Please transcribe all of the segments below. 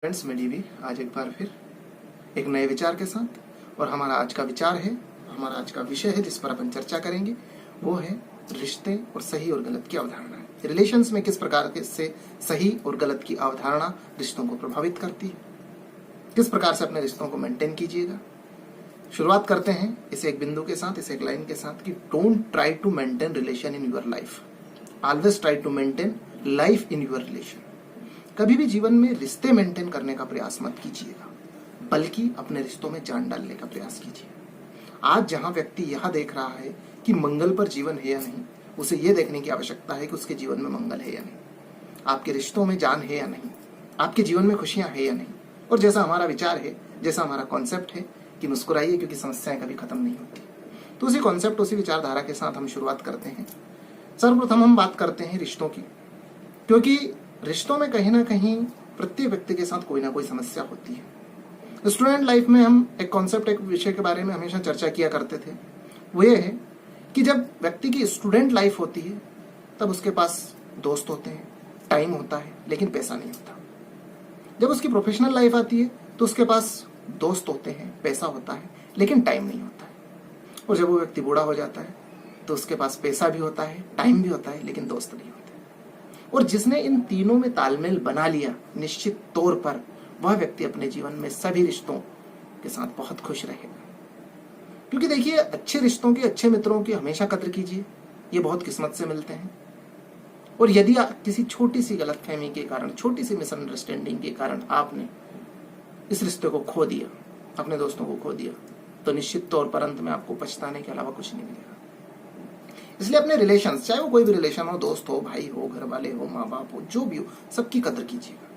Friends, मैं DV आज एक बार फिर एक नए विचार के साथ। और हमारा आज का विचार है, हमारा आज का विषय है जिस पर अपन चर्चा करेंगे, वो है रिश्ते और सही और गलत की अवधारणा है। रिलेशंस में किस प्रकार से सही और गलत की अवधारणा रिश्तों को प्रभावित करती है, किस प्रकार से अपने रिश्तों को मेंटेन कीजिएगा। शुरुआत करते हैं इस एक बिंदु के साथ, इस एक लाइन के साथ कि don't try to maintain relation in your life, always try to maintain life in your relation. कभी भी जीवन में रिश्ते मेंटेन करने का प्रयास मत कीजिएगा, बल्कि अपने रिश्तों में जान डालने का प्रयास कीजिए। आज जहां व्यक्ति यह देख रहा है कि मंगल पर जीवन है या नहीं, उसे यह देखने की आवश्यकता है कि उसके जीवन में मंगल है या नहीं, आपके रिश्तों में जान है या नहीं, आपके जीवन में खुशियां है या नहीं। और जैसा हमारा विचार है, जैसा हमारा कॉन्सेप्ट है कि मुस्कुराइए क्योंकि समस्याएं कभी खत्म नहीं होती, तो उसी कॉन्सेप्ट, उसी विचारधारा के साथ हम शुरुआत करते हैं। सर्वप्रथम हम बात करते हैं रिश्तों की, क्योंकि रिश्तों में कहीं ना कहीं प्रत्येक व्यक्ति के साथ कोई ना कोई समस्या होती है। स्टूडेंट लाइफ में हम एक कॉन्सेप्ट, एक विषय के बारे में हमेशा चर्चा किया करते थे। वो ये है कि जब व्यक्ति की स्टूडेंट लाइफ होती है तब उसके पास दोस्त होते हैं, टाइम होता है, लेकिन पैसा नहीं होता। जब उसकी प्रोफेशनल लाइफ आती है तो उसके पास दोस्त होते हैं, पैसा होता है, लेकिन टाइम नहीं होता है। और जब वो व्यक्ति बूढ़ा हो जाता है तो उसके पास पैसा भी होता है, टाइम भी होता है, लेकिन दोस्त नहीं होते। और जिसने इन तीनों में तालमेल बना लिया, निश्चित तौर पर वह व्यक्ति अपने जीवन में सभी रिश्तों के साथ बहुत खुश रहेगा। क्योंकि देखिए, अच्छे रिश्तों के, अच्छे मित्रों की हमेशा कद्र कीजिए, ये बहुत किस्मत से मिलते हैं। और यदि आप किसी छोटी सी गलतफहमी के कारण, छोटी सी मिसअंडरस्टैंडिंग के कारण आपने इस रिश्ते को खो दिया, अपने दोस्तों को खो दिया, तो निश्चित तौर पर अंत में आपको पछताने के अलावा कुछ नहीं मिलेगा। इसलिए अपने रिलेशंस, चाहे वो कोई भी रिलेशन हो, दोस्त हो, भाई हो, घर वाले हो, माँ बाप हो, जो भी हो, सबकी कदर कीजिएगा।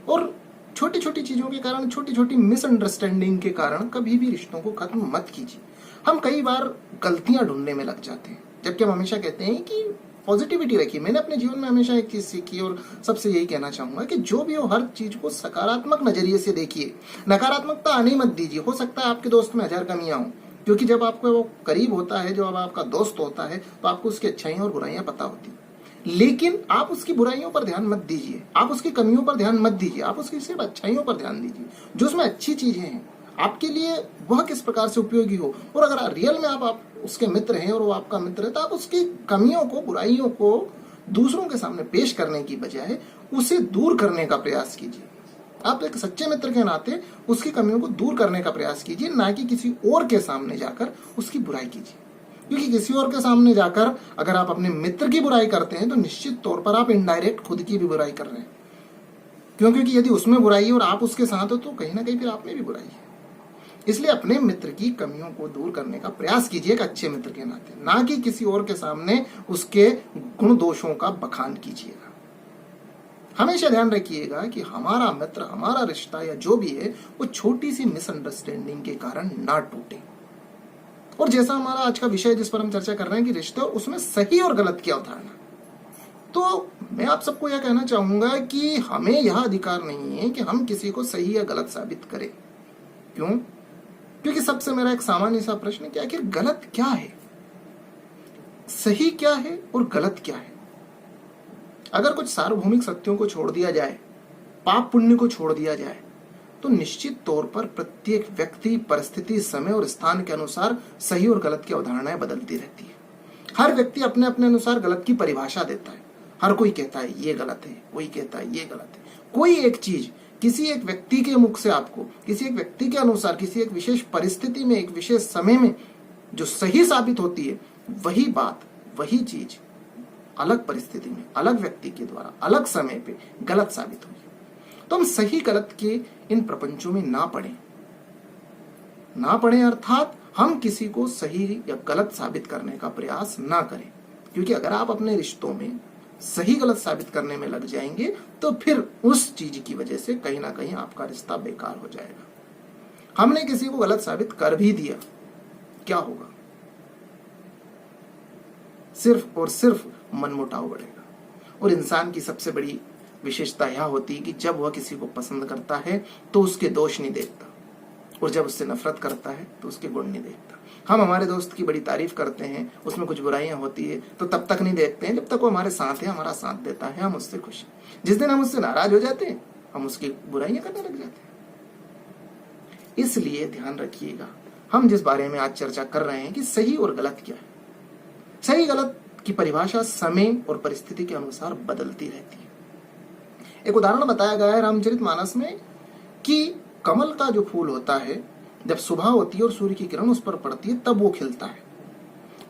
और छोटी छोटी चीजों के कारण, छोटी छोटी मिसअंडरस्टैंडिंग के कारण कभी भी रिश्तों को खत्म मत कीजिए। हम कई बार गलतियां ढूंढने में लग जाते हैं, जबकि हम हमेशा कहते हैं कि पॉजिटिविटी रखिए। मैंने अपने जीवन में हमेशा एक चीज सीखी और सबसे यही कहना चाहूंगा कि जो भी हो, हर चीज को सकारात्मक नजरिए से देखिए, नकारात्मकता आने मत दीजिए। हो सकता है आपके दोस्त में 1000 कमियां हों, क्योंकि जब आपको वो करीब होता है, जब आपका दोस्त होता है, तो आपको उसकी अच्छाइयां और बुराइयां पता होती, लेकिन आप उसकी बुराइयों पर ध्यान मत दीजिए, आप उसकी कमियों पर ध्यान मत दीजिए, आप उसकी सिर्फ अच्छाइयों पर ध्यान दीजिए। जो उसमें अच्छी चीजें हैं आपके लिए, वह किस प्रकार से उपयोगी हो। और अगर रियल में आप उसके मित्र हैं और वो आपका मित्र है, तो आप उसकी कमियों को, बुराइयों को दूसरों के सामने पेश करने की बजाय उसे दूर करने का प्रयास कीजिए। आप एक सच्चे मित्र के नाते उसकी कमियों को दूर करने का प्रयास कीजिए, ना कि किसी और के सामने जाकर उसकी बुराई कीजिए। क्योंकि किसी और के सामने जाकर अगर आप अपने मित्र की बुराई करते हैं तो निश्चित तौर पर आप इनडायरेक्ट खुद की भी बुराई कर रहे हैं। क्योंकि यदि उसमें बुराई है और आप उसके साथ हो, तो कहीं ना कहीं फिर आप में भी बुराई है। इसलिए अपने मित्र की कमियों को दूर करने का प्रयास कीजिए एक अच्छे मित्र के नाते, ना कि किसी और के सामने उसके गुण दोषों का बखान कीजिएगा। हमेशा ध्यान रखिएगा कि हमारा मित्र, हमारा रिश्ता या जो भी है, वो छोटी सी मिसअंडरस्टैंडिंग के कारण ना टूटे। और जैसा हमारा आज का विषय जिस पर हम चर्चा कर रहे हैं कि रिश्ते, उसमें सही और गलत की अवधारणा, तो मैं आप सबको यह कहना चाहूंगा कि हमें यह अधिकार नहीं है कि हम किसी को सही या गलत साबित करें। क्यों? क्योंकि सबसे मेरा एक सामान्य सा प्रश्न है कि आखिर गलत क्या है, सही क्या है और गलत क्या है। अगर कुछ सार्वभौमिक सत्यों को छोड़ दिया जाए, पाप पुण्य को छोड़ दिया जाए, तो निश्चित तौर पर प्रत्येक व्यक्ति, परिस्थिति, समय और स्थान के अनुसार सही और गलत की अवधारणाएं बदलती रहती है। हर व्यक्ति अपने अपने अनुसार गलत की परिभाषा देता है। हर कोई कहता है ये गलत है, कोई कहता है ये गलत है। कोई एक चीज किसी एक व्यक्ति के मुख से आपको, किसी एक व्यक्ति के अनुसार, किसी एक विशेष परिस्थिति में, एक विशेष समय में जो सही साबित होती है, वही बात, वही चीज अलग परिस्थिति में, अलग व्यक्ति के द्वारा, अलग समय पे गलत साबित होगी। तो हम सही गलत के इन प्रपंचों में ना पड़े, अर्थात हम किसी को सही या गलत साबित करने का प्रयास ना करें। क्योंकि अगर आप अपने रिश्तों में सही गलत साबित करने में लग जाएंगे, तो फिर उस चीज की वजह से कहीं ना कहीं आपका रिश्ता बेकार हो जाएगा। हमने किसी को गलत साबित कर भी दिया, क्या होगा? सिर्फ और सिर्फ मनमुटाव बढ़ेगा। और इंसान की सबसे बड़ी विशेषता यह होती है कि जब वह किसी को पसंद करता है तो उसके दोष नहीं देखता, और जब उससे नफरत करता है तो उसके गुण नहीं देखता। हम हमारे दोस्त की बड़ी तारीफ करते हैं, उसमें कुछ बुराइयां होती है तो तब तक नहीं देखते हैं जब तक वो हमारे साथ है, हमारा साथ देता है, हम उससे खुश हैं। जिस दिन हम उससे नाराज हो जाते हैं हम उसकी बुराइयां करने लग जाते हैं। इसलिए ध्यान रखिएगा, हम जिस बारे में आज चर्चा कर रहे हैं कि सही और गलत क्या है, सही गलत की परिभाषा समय और परिस्थिति के अनुसार बदलती रहती है। एक उदाहरण बताया गया है रामचरितमानस में कि कमल का जो फूल होता है, जब सुबह होती है और सूर्य की किरण उस पर पड़ती है तब वो खिलता है।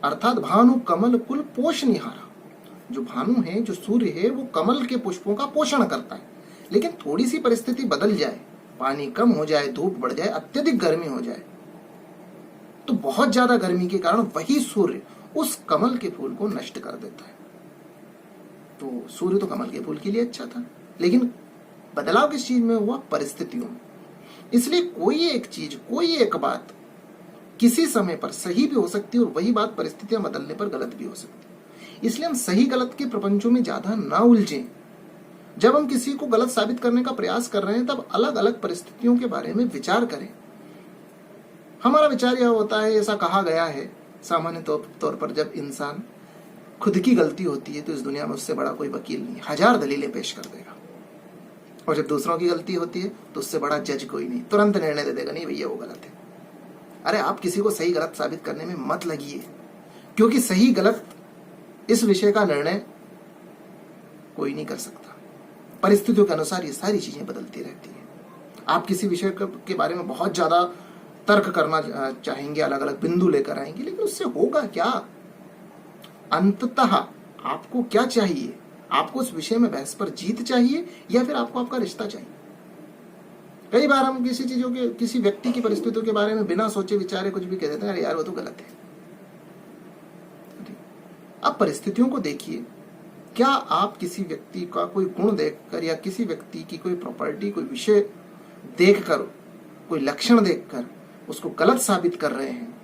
अर्थात भानु कमल कुल पोष निहारा, जो भानु है, जो सूर्य है, वो कमल के पुष्पों का पोषण करता है। लेकिन थोड़ी सी परिस्थिति बदल जाए, पानी कम हो जाए, धूप बढ़ जाए, अत्यधिक गर्मी हो जाए, तो बहुत ज्यादा गर्मी के कारण वही सूर्य उस कमल के फूल को नष्ट कर देता है। तो सूर्य तो कमल के फूल के लिए अच्छा था, लेकिन बदलाव किस चीज में हुआ? परिस्थितियों में। इसलिए कोई एक चीज, कोई एक बात किसी समय पर सही भी हो सकती है और वही बात परिस्थितियां बदलने पर गलत भी हो सकती है। इसलिए हम सही गलत के प्रपंचों में ज्यादा ना उलझें। जब हम किसी को गलत साबित करने का प्रयास कर रहे हैं तब अलग अलग परिस्थितियों के बारे में विचार करें। हमारा विचार यह होता है, ऐसा कहा गया है सामान्य तौर पर, जब इंसान खुद की गलती होती है तो इस दुनिया में उससे बड़ा कोई वकील नहीं, 1000 दलीलें पेश कर देगा। और जब दूसरों की गलती होती है तो उससे बड़ा जज कोई नहीं, तुरंत निर्णय दे देगा, नहीं भैया वो गलत है। अरे आप किसी को सही गलत साबित करने में मत लगिए, क्योंकि सही गलत इस विषय का निर्णय कोई नहीं कर सकता। परिस्थितियों के अनुसार ये सारी चीजें बदलती रहती हैं। आप किसी विषय के बारे में बहुत ज्यादा तर्क करना चाहेंगे, अलग अलग बिंदु लेकर आएंगे, लेकिन उससे होगा क्या? अंततः आपको क्या चाहिए? आपको उस विषय में बहस पर जीत चाहिए या फिर आपको आपका रिश्ता चाहिए? कई बार हम किसी चीजों के, किसी व्यक्ति की परिस्थितियों के बारे में बिना सोचे विचारे कुछ भी कह देते हैं, अरे यार वो तो गलत है। अब परिस्थितियों को देखिए, क्या आप किसी व्यक्ति का कोई गुण देखकर या किसी व्यक्ति की कोई प्रॉपर्टी, कोई विषय देखकर, कोई लक्षण देखकर उसको गलत साबित कर रहे हैं?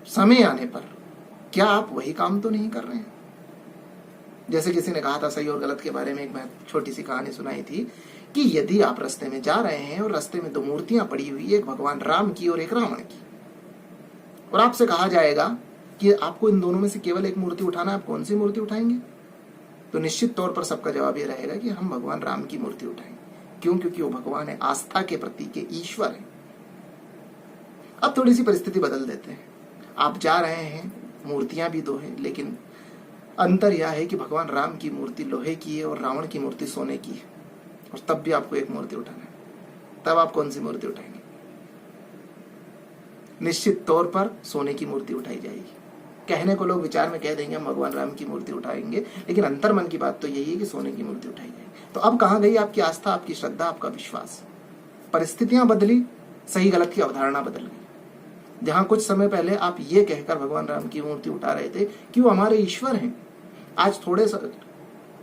समय आने पर क्या आप वही काम तो नहीं कर रहे हैं? जैसे किसी ने कहा था सही और गलत के बारे में, एक मैं छोटी सी कहानी सुनाई थी कि यदि आप रास्ते में जा रहे हैं और रास्ते में 2 मूर्तियां पड़ी हुई, एक भगवान राम की और एक रावण की, और आपसे कहा जाएगा कि आपको इन दोनों में से केवल एक मूर्ति उठाना है, आप कौन सी मूर्ति उठाएंगे? तो निश्चित तौर पर सबका जवाब ये रहेगा कि हम भगवान राम की मूर्ति उठाएंगे। क्यों? क्योंकि वो भगवान है, आस्था के प्रतीक के ईश्वर है। अब थोड़ी सी परिस्थिति बदल देते हैं। आप जा रहे हैं, मूर्तियां भी 2 हैं, लेकिन अंतर यह है कि भगवान राम की मूर्ति लोहे की है और रावण की मूर्ति सोने की है, और तब भी आपको एक मूर्ति उठाना है। तब आप कौन सी मूर्ति उठाएंगे? निश्चित तौर पर सोने की मूर्ति उठाई जाएगी। कहने को लोग विचार में कह देंगे हम भगवान राम की मूर्ति उठाएंगे, लेकिन अंतर मन की बात तो यही है कि सोने की मूर्ति उठाई जाएगी। तो अब कहां गई आपकी आस्था, आपकी श्रद्धा, आपका विश्वास? परिस्थितियां बदली, सही गलत की अवधारणा बदल गई। जहां कुछ समय पहले आप ये कहकर भगवान राम की मूर्ति उठा रहे थे कि वो हमारे ईश्वर हैं, आज थोड़े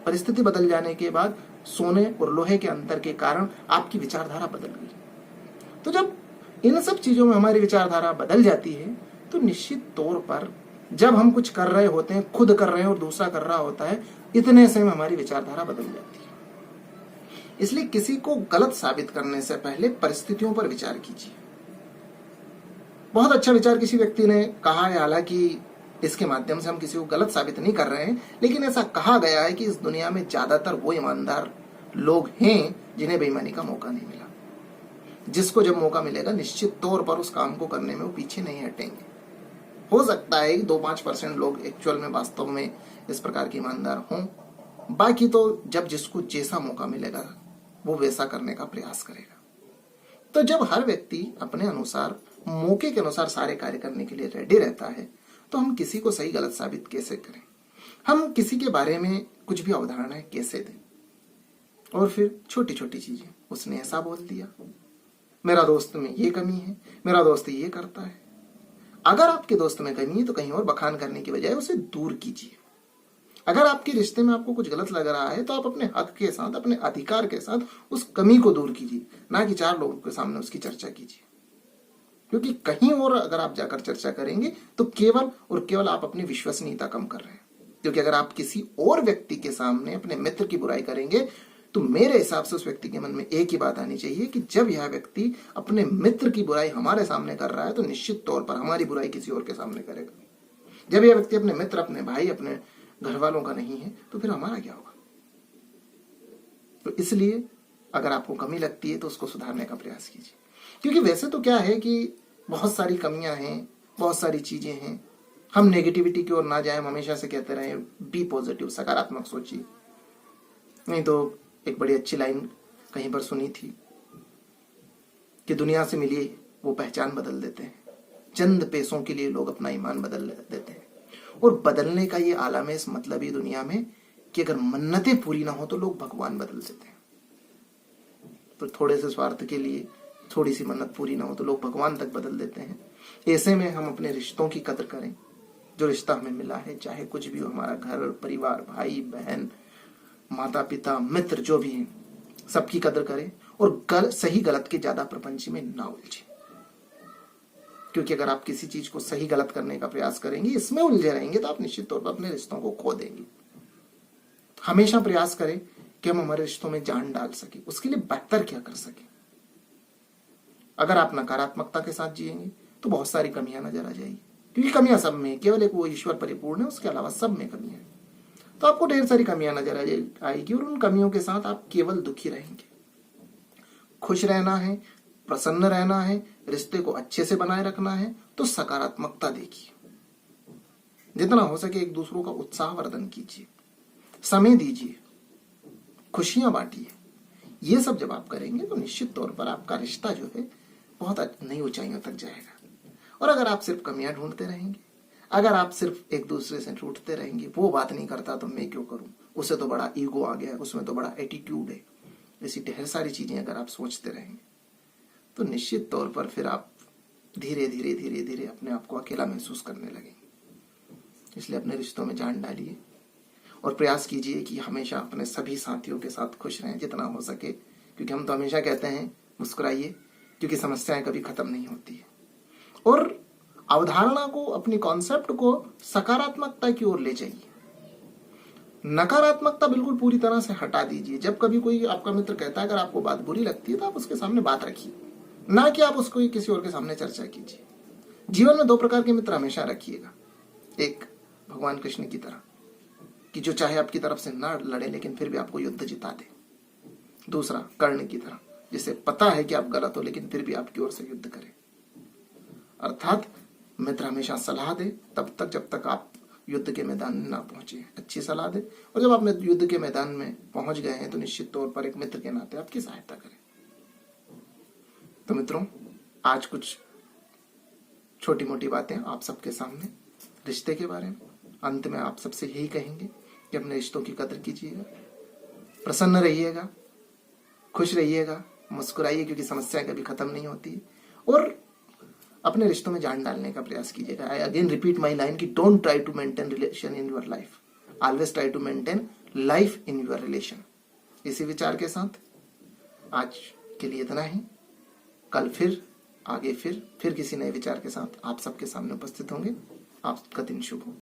परिस्थिति बदल जाने के बाद सोने और लोहे के अंतर के कारण आपकी विचारधारा बदल गई। तो जब इन सब चीजों में हमारी विचारधारा बदल जाती है तो निश्चित तौर पर जब हम कुछ कर रहे होते हैं, खुद कर रहे हैं और दूसरा कर रहा होता है, इतने से में हमारी विचारधारा बदल जाती है। इसलिए किसी को गलत साबित करने से पहले परिस्थितियों पर विचार कीजिए। बहुत अच्छा विचार किसी व्यक्ति ने कहा है, हालांकि इसके माध्यम से हम किसी को गलत साबित नहीं कर रहे हैं, लेकिन ऐसा कहा गया है कि इस दुनिया में ज्यादातर वो ईमानदार लोग हैं जिन्हें बेईमानी का मौका नहीं मिला। जिसको जब मौका मिलेगा निश्चित तौर पर उस काम को करने में वो पीछे नहीं हटेंगे। हो सकता है 2-5% लोग एक्चुअल में, वास्तव में इस प्रकार के ईमानदार हों, बाकी तो जब जिसको जैसा मौका मिलेगा वो वैसा करने का प्रयास करेगा। तो जब हर व्यक्ति अपने अनुसार, मौके के अनुसार सारे कार्य करने के लिए रेडी रहता है, तो हम किसी को सही गलत साबित कैसे करें? हम किसी के बारे में कुछ भी अवधारणाएं कैसे दें? और फिर छोटी छोटी चीजें, उसने ऐसा बोल दिया, मेरा दोस्त में ये कमी है, मेरा दोस्त ये करता है। अगर आपके दोस्त में कमी है तो कहीं और बखान करने की बजाय उसे दूर कीजिए। अगर आपके रिश्ते में आपको कुछ गलत लग रहा है तो आप अपने हक के साथ, अपने अधिकार के साथ उस कमी को दूर कीजिए, ना कि 4 लोगों के सामने उसकी चर्चा कीजिए। क्योंकि कहीं और अगर आप जाकर चर्चा करेंगे तो केवल और केवल आप अपनी विश्वसनीयता कम कर रहे हैं। क्योंकि अगर आप किसी और व्यक्ति के सामने अपने मित्र की बुराई करेंगे तो मेरे हिसाब से उस व्यक्ति के मन में एक ही बात आनी चाहिए कि जब यह व्यक्ति अपने मित्र की बुराई हमारे सामने कर रहा है तो निश्चित तौर पर हमारी बुराई किसी और के सामने करेगा। जब यह व्यक्ति अपने मित्र, अपने भाई, अपने घर वालों का नहीं है तो फिर हमारा क्या होगा? तो इसलिए अगर आपको कमी लगती है तो उसको सुधारने का प्रयास कीजिए। क्योंकि वैसे तो क्या है कि बहुत सारी कमियां हैं, बहुत सारी चीजें हैं। हम नेगेटिविटी की ओर ना जाए, हम हमेशा से कहते रहे बी पॉजिटिव, सकारात्मक सोचिए। नहीं तो एक बड़ी अच्छी लाइन कहीं पर सुनी थी कि दुनिया से मिलिए वो पहचान बदल देते हैं, चंद पैसों के लिए लोग अपना ईमान बदल देते हैं। और बदलने का ये आलम है इस मतलबी दुनिया में कि अगर मन्नतें पूरी ना हो तो लोग भगवान बदल देते हैं। तो थोड़े से स्वार्थ के लिए थोड़ी सी मन्नत पूरी ना हो तो लोग भगवान तक बदल देते हैं। ऐसे में हम अपने रिश्तों की कदर करें। जो रिश्ता हमें मिला है, चाहे कुछ भी हो, हमारा घर परिवार, भाई बहन, माता पिता, मित्र, जो भी है, सबकी कदर करें। और सही गलत के ज्यादा प्रपंच में ना उलझे। क्योंकि अगर आप किसी चीज को सही गलत करने का प्रयास करेंगे, इसमें उलझे रहेंगे, तो आप निश्चित तौर पर अपने रिश्तों को खो देंगे। हमेशा प्रयास करें कि हम हमारे रिश्तों में जान डाल सके, उसके लिए बेहतर क्या कर सके। अगर आप नकारात्मकता के साथ जिएंगे तो बहुत सारी कमियां नजर आ जाएगी। क्योंकि कमियां सब में, केवल एक वो ईश्वर परिपूर्ण है, उसके अलावा सब में कमियां है। तो आपको ढेर सारी कमियां नजर आएगी और उन कमियों के साथ आप केवल दुखी रहेंगे। खुश रहना है, प्रसन्न रहना है, रिश्ते को अच्छे से बनाए रखना है तो सकारात्मकता देखिए। जितना हो सके एक दूसरों का उत्साहवर्धन कीजिए, समय दीजिए, खुशियां बांटिए। ये सब जब आप करेंगे तो निश्चित तौर पर आपका रिश्ता जो है बहुत नई ऊंचाइयों तक जाएगा। और अगर आप सिर्फ कमियां ढूंढते रहेंगे, अगर आप सिर्फ एक दूसरे से रूठते रहेंगे, वो बात नहीं करता तो मैं क्यों करूं, उससे तो बड़ा ईगो आ गया है, उसमें तो बड़ा एटीट्यूड है, ऐसी ढेर सारी चीजें अगर आप सोचते रहेंगे तो निश्चित तौर पर फिर आप धीरे धीरे धीरे धीरे अपने आप को अकेला महसूस करने लगेंगे। इसलिए अपने रिश्तों में जान डालिए और प्रयास कीजिए कि हमेशा अपने सभी साथियों के साथ खुश रहें जितना हो सके। क्योंकि हम तो हमेशा कहते हैं मुस्कुराइए, क्योंकि समस्याएं कभी खत्म नहीं होती है। और अवधारणा को, अपनी कॉन्सेप्ट को सकारात्मकता की ओर ले जाइए। नकारात्मकता बिल्कुल पूरी तरह से हटा दीजिए। जब कभी कोई आपका मित्र कहता है, अगर आपको बात बुरी लगती है तो आप उसके सामने बात रखिए, ना कि आप उसको किसी और के सामने चर्चा कीजिए। जीवन में दो प्रकार के मित्र हमेशा रखिएगा। एक भगवान कृष्ण की तरह कि जो चाहे आपकी तरफ से ना लड़े लेकिन फिर भी आपको युद्ध जिता दे। दूसरा कर्ण की तरह, जिसे पता है कि आप गलत हो लेकिन फिर भी आपकी ओर से युद्ध करे। अर्थात मित्र हमेशा सलाह दे तब तक जब तक आप युद्ध के मैदान में ना पहुंचे, अच्छी सलाह दे। और जब आप युद्ध के मैदान में पहुंच गए हैं तो निश्चित तौर पर एक मित्र के नाते आपकी सहायता करें। तो मित्रों, आज कुछ छोटी मोटी बातें आप सबके सामने रिश्ते के बारे में। अंत में आप सबसे यही कहेंगे कि अपने रिश्तों की कदर कीजिएगा, प्रसन्न रहिएगा, खुश रहिएगा, मुस्कुराइए, क्योंकि समस्याएं कभी खत्म नहीं होती। और अपने रिश्तों में जान डालने का प्रयास कीजिएगा। I again repeat my line कि don't try to maintain relation in your life, always try to maintain life in your relation. इसी विचार के साथ आज के लिए इतना ही। कल फिर आगे फिर किसी नए विचार के साथ आप सबके सामने उपस्थित होंगे। आपका दिन शुभ हो।